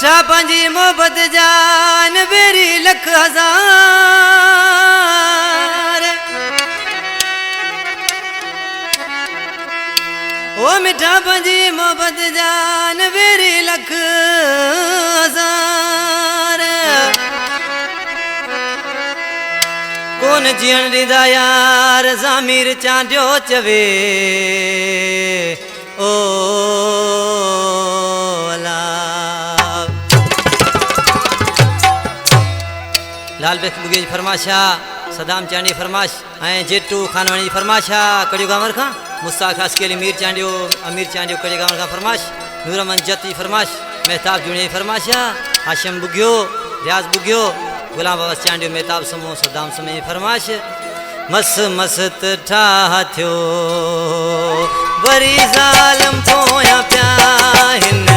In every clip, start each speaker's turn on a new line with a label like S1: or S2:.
S1: मिठा पंजी मोहब्बत जान बेरी लख हजार। ओ मिठा पंजी मोहब्बत जान बेरी लख हजार। कौन जीअण ॾींदा यार ज़मीर चांडियो चवे ओ लाल बेख बुगे जी फरमाशा सदाम चांडी फरमाश ऐं जेटू खानवाणी जी फरमाशा कड़ियो गांवर खां मुस्ताक खासकी अली मीर चांडियो अमीर चांडियो कड़ियो गांवर खां फरमाश नूरमन जत जी फरमाश मेहताब जुणी जी फरमाशा हाशिम बुगियो रियाज बुगियो गुलाम बाबा चांडियो मेहताब समूह सदाम समय जी फरमाश मस मस्त ठाह थियो वरी ज़ालिम पोयां पिया हिन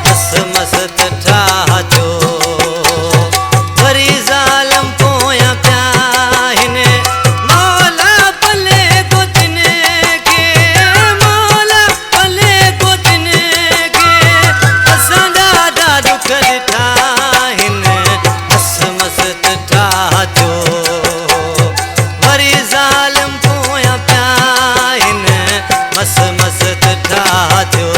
S1: मस मस्त ठाह थियो वरी ज़ालिम पोयां पिया हिन मौला भले को तिनके मौला भले को तिनके असां ॾाढा दुख ॾिठा हिन मस मस्त ठाह थियो वरी ज़ालिम पोयां पिया हिन मस मस्त ठाह थियो।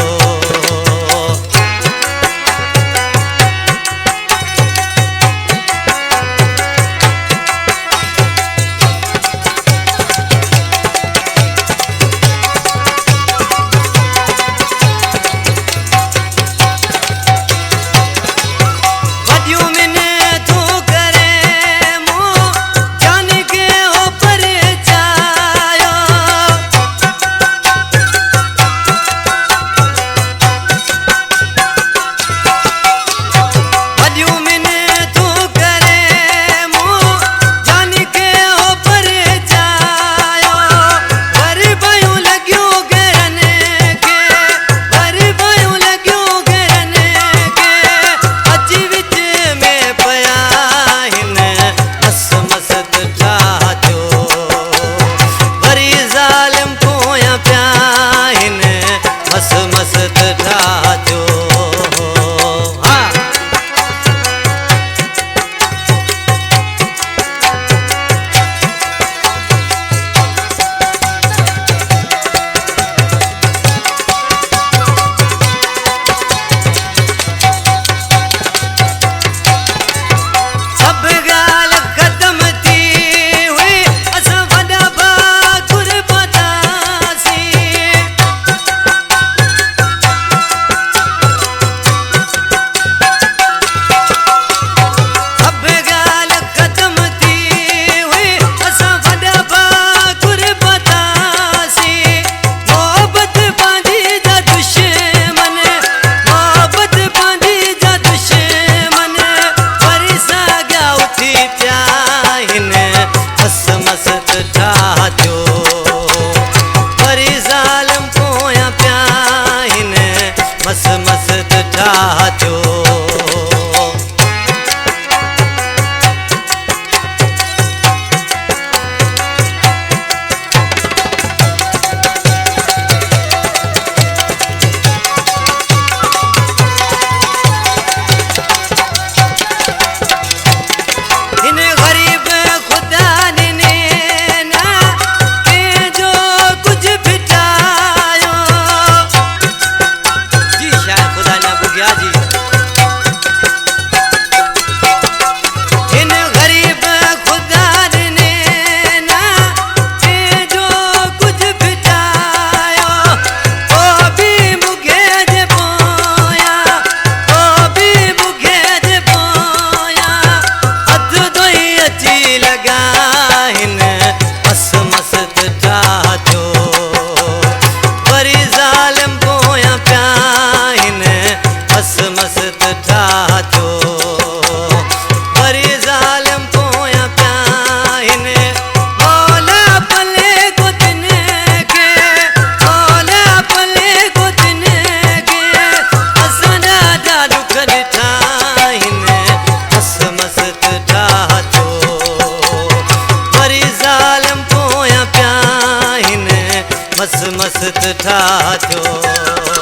S1: मस्त मस्त ठाठो।